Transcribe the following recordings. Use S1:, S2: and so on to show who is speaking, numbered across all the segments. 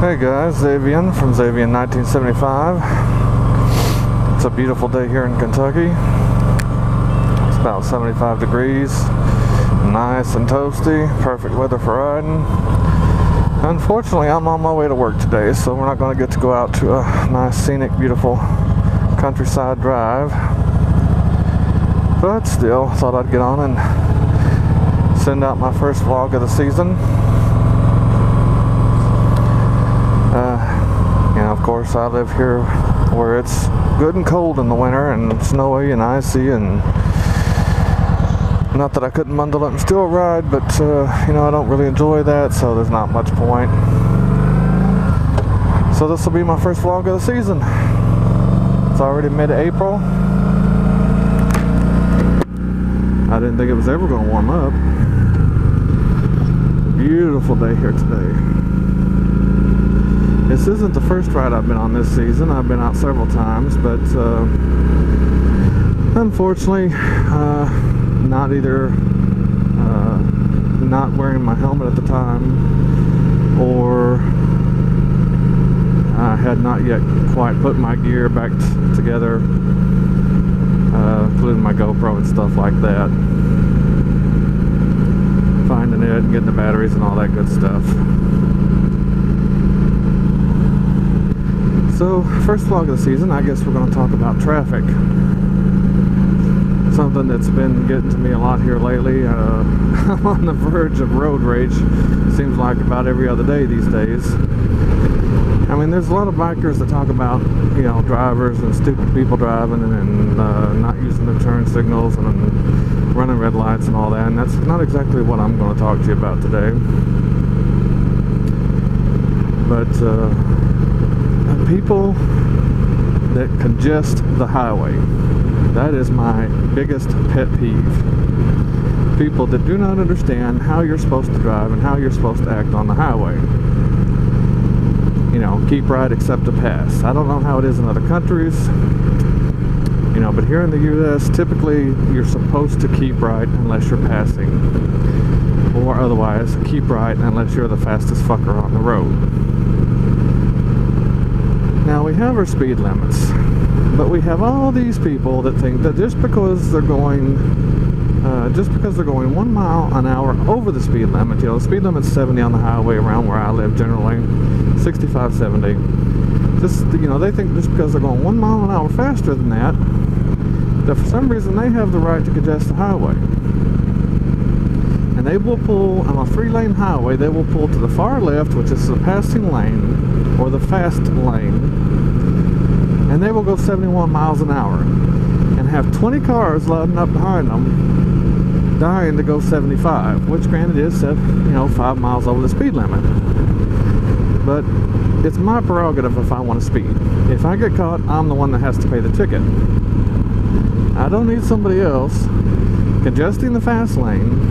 S1: Hey guys, Xavian from Xavian 1975. It's a beautiful day here in Kentucky. It's about 75 degrees, nice and toasty, perfect weather for riding. Unfortunately, I'm on my way to work today, so we're not going to get to go out to a nice, scenic, beautiful countryside drive. But still, thought I'd get on and send out my first vlog of the season. Of course, I live here where it's good and cold in the winter and snowy and icy, and not that I couldn't bundle up and still ride, but I don't really enjoy that, so there's not much point. So this will be my first vlog of the season. It's already mid-April. I didn't think it was ever going to warm up. Beautiful day here today. This isn't the first ride I've been on this season. I've been out several times, but unfortunately, not wearing my helmet at the time, or I had not yet quite put my gear back together, including my GoPro and stuff like that. Finding it and getting the batteries and all that good stuff. So, first vlog of the season, I guess we're going to talk about traffic. Something that's been getting to me a lot here lately. I'm on the verge of road rage. Seems like about every other day these days. I mean, there's a lot of bikers that talk about, drivers and stupid people driving and not using the turn signals and running red lights and all that. And that's not exactly what I'm going to talk to you about today. But, people that congest the highway. That is my biggest pet peeve. People that do not understand how you're supposed to drive and how you're supposed to act on the highway. Keep right except to pass. I don't know how it is in other countries, but here in the U.S., typically you're supposed to keep right unless you're passing. Or otherwise, keep right unless you're the fastest fucker on the road. Now, we have our speed limits, but we have all these people that think that just because they're going 1 mile an hour over the speed limit, the speed limit's 70 on the highway around where I live generally, 65, 70. They think just because they're going 1 mile an hour faster than that for some reason they have the right to congest the highway. And they will pull, on a 3-lane highway, they will pull to the far left, which is the passing lane, or the fast lane, and they will go 71 miles an hour and have 20 cars loading up behind them dying to go 75, which granted is 5 miles over the speed limit. But it's my prerogative if I want to speed. If I get caught, I'm the one that has to pay the ticket. I don't need somebody else congesting the fast lane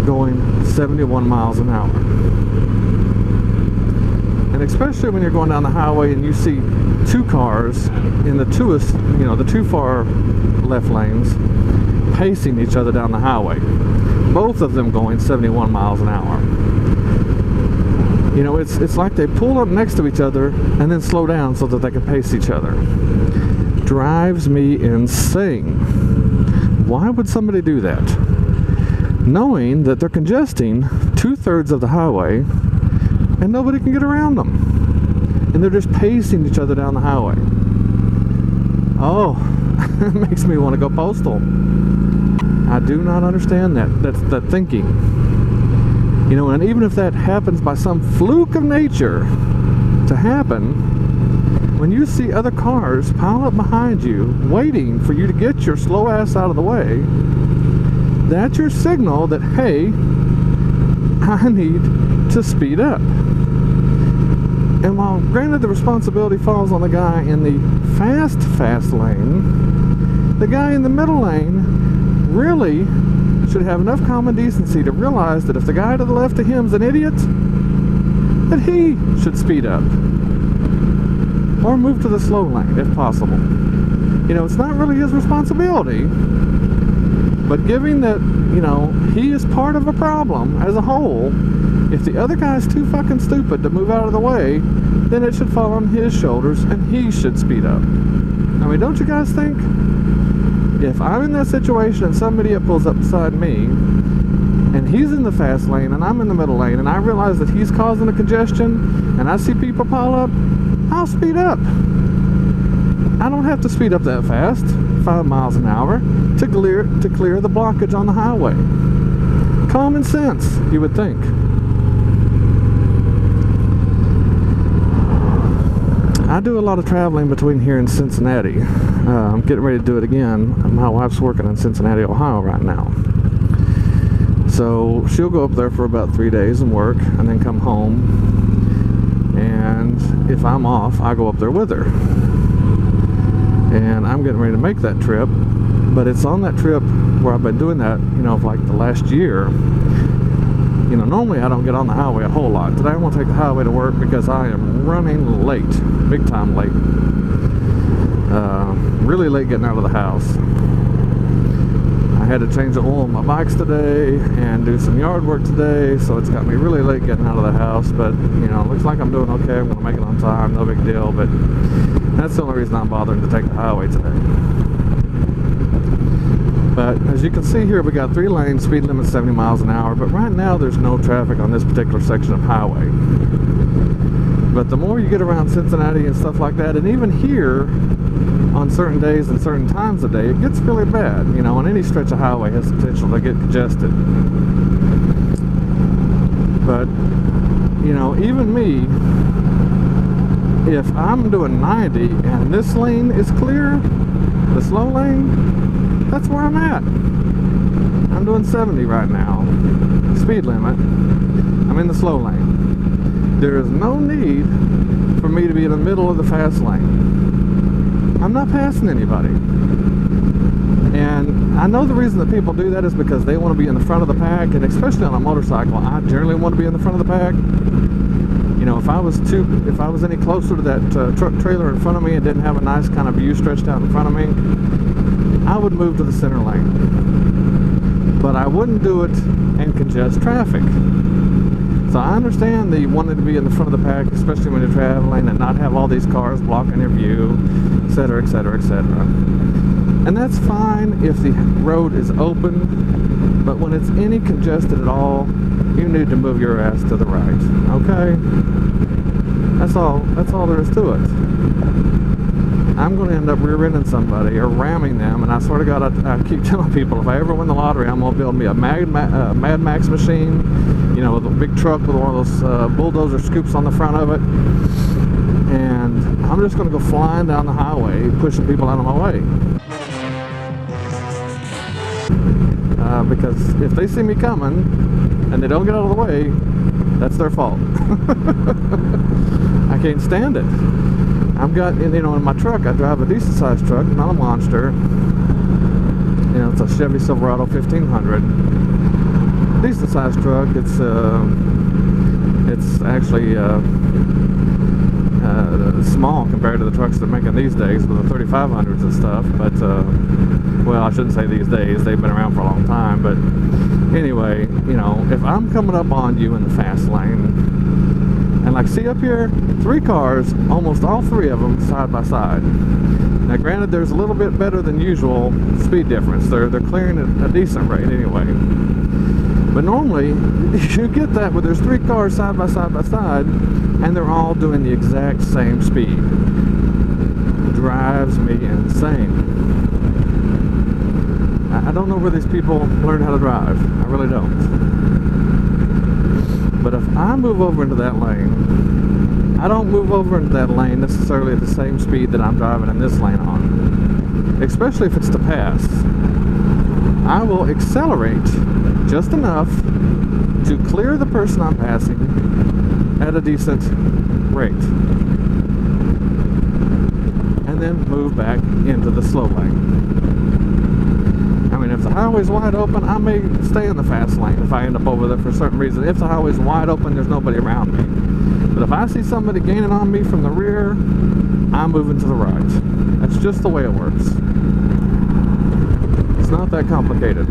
S1: going 71 miles an hour. And especially when you're going down the highway and you see 2 cars in the two far left lanes pacing each other down the highway, both of them going 71 miles an hour. It's like they pull up next to each other and then slow down so that they can pace each other. Drives me insane. Why would somebody do that? Knowing that they're congesting 2/3 of the highway and nobody can get around them. And they're just pacing each other down the highway. Oh, it makes me want to go postal. I do not understand that thinking. And even if that happens by some fluke of nature to happen, when you see other cars pile up behind you, waiting for you to get your slow ass out of the way, that's your signal that, hey, I need to speed up. And while granted the responsibility falls on the guy in the fast lane, the guy in the middle lane really should have enough common decency to realize that if the guy to the left of him's an idiot, that he should speed up. Or move to the slow lane if possible. It's not really his responsibility, but given that, he is part of a problem as a whole, If the other guy's too fucking stupid to move out of the way, then it should fall on his shoulders and he should speed up. I mean, don't you guys think? If I'm in that situation and somebody pulls up beside me and he's in the fast lane and I'm in the middle lane and I realize that he's causing a congestion and I see people pile up, I'll speed up. I don't have to speed up that fast, 5 miles an hour, to clear the blockage on the highway. Common sense, you would think. I do a lot of traveling between here and Cincinnati. I'm getting ready to do it again. My wife's working in Cincinnati, Ohio right now. So she'll go up there for about 3 days and work and then come home. And if I'm off, I go up there with her. And I'm getting ready to make that trip. But it's on that trip where I've been doing that, you know, for like the last year. You know, normally I don't get on the highway a whole lot. Today I want to take the highway to work because I am running late. Big time late. Really late getting out of the house. I had to change the oil on my bikes today and do some yard work today, so it's got me really late getting out of the house, but you know, it looks like I'm doing okay. I'm going to make it on time, no big deal, but that's the only reason I'm bothering to take the highway today. But as you can see here, we got 3 lanes, speed limit 70 miles an hour, but right now there's no traffic on this particular section of highway. But the more you get around Cincinnati and stuff like that, and even here on certain days and certain times of day, it gets really bad. You know, on any stretch of highway has the potential to get congested. But, you know, even me, if I'm doing 90 and this lane is clear, the slow lane, that's where I'm at. I'm doing 70 right now, speed limit. I'm in the slow lane. There is no need for me to be in the middle of the fast lane. I'm not passing anybody. And I know the reason that people do that is because they want to be in the front of the pack, and especially on a motorcycle, I generally want to be in the front of the pack. You know, if I was any closer to that truck trailer in front of me and didn't have a nice kind of view stretched out in front of me, I would move to the center lane. But I wouldn't do it and congest traffic. So I understand that you wanted to be in the front of the pack, especially when you're traveling, and not have all these cars blocking your view, etc., etc., etc. And that's fine if the road is open, but when it's any congested at all, you need to move your ass to the right. Okay? That's all there is to it. I'm going to end up rear-ending somebody or ramming them, and I swear to God, I keep telling people, if I ever win the lottery, I'm going to build me a Mad Max machine, you know, with a big truck with one of those bulldozer scoops on the front of it, and I'm just going to go flying down the highway, pushing people out of my way. Because if they see me coming, and they don't get out of the way, that's their fault. I can't stand it. You know, in my truck, I drive a decent sized truck, not a monster. You know, it's a Chevy Silverado 1500. Decent sized truck. It's actually small compared to the trucks they're making these days with the 3500s and stuff. But well, I shouldn't say these days. They've been around for a long time. But anyway, you know, if I'm coming up on you in the fast lane, and like, see up here, 3 cars, almost all 3 of them side by side. Now granted, there's a little bit better than usual speed difference. They're clearing at a decent rate anyway. But normally, you get that where there's 3 cars side by side by side, and they're all doing the exact same speed. It drives me insane. I don't know where these people learn how to drive. I really don't. But if I move over into that lane, I don't move over into that lane necessarily at the same speed that I'm driving in this lane on. Especially if it's to pass. I will accelerate just enough to clear the person I'm passing at a decent rate. And then move back into the slow lane. I mean, if the highway's wide open, I may stay in the fast lane if I end up over there for a certain reason. If the highway's wide open, there's nobody around me. But if I see somebody gaining on me from the rear, I'm moving to the right. That's just the way it works. It's not that complicated.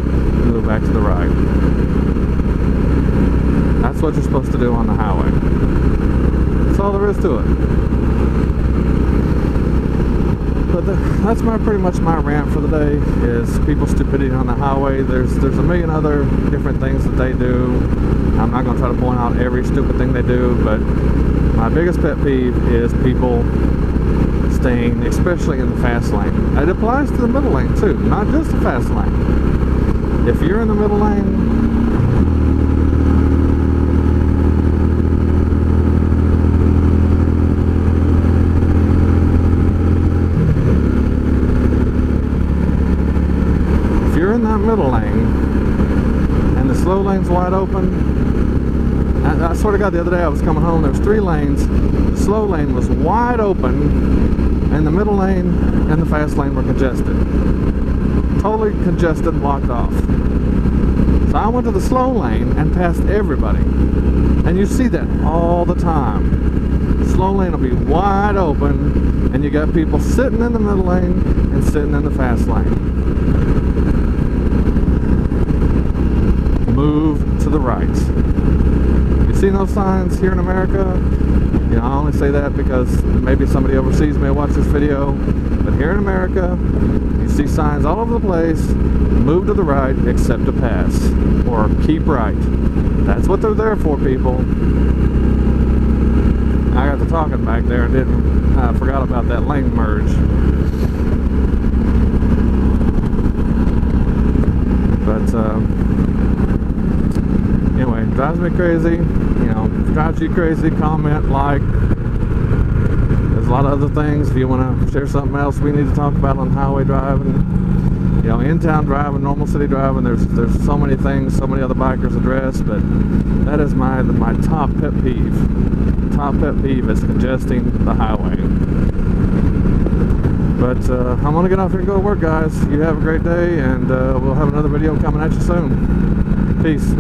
S1: move back to the right. That's what you're supposed to do on the highway. That's all there is to it. But that's pretty much my rant for the day, is people's stupidity on the highway. There's a million other different things that they do. I'm not going to try to point out every stupid thing they do, but my biggest pet peeve is people staying, especially in the fast lane. It applies to the middle lane too, not just the fast lane. If you're in the middle lane, middle lane and the slow lane's wide open, I swear to God, the other day I was coming home, there was 3 lanes, the slow lane was wide open, and the middle lane and the fast lane were congested, totally congested, blocked off. So I went to the slow lane and passed everybody, and you see that all the time. The slow lane will be wide open, and you got people sitting in the middle lane and sitting in the fast lane. Move to the right. You see those signs here in America? You know, I only say that because maybe somebody overseas may watch this video, but here in America, you see signs all over the place. Move to the right, except to pass, or keep right. That's what they're there for, people. I got to talking back there and forgot about that lane merge. But anyway, drives me crazy. You know, drives you crazy, comment, like. There's a lot of other things. If you want to share something else we need to talk about on highway driving, you know, in-town driving, normal city driving, there's so many things, so many other bikers address, but that is my top pet peeve. Top pet peeve is congesting the highway. But I'm going to get off here and go to work, guys. You have a great day, and we'll have another video coming at you soon. Peace.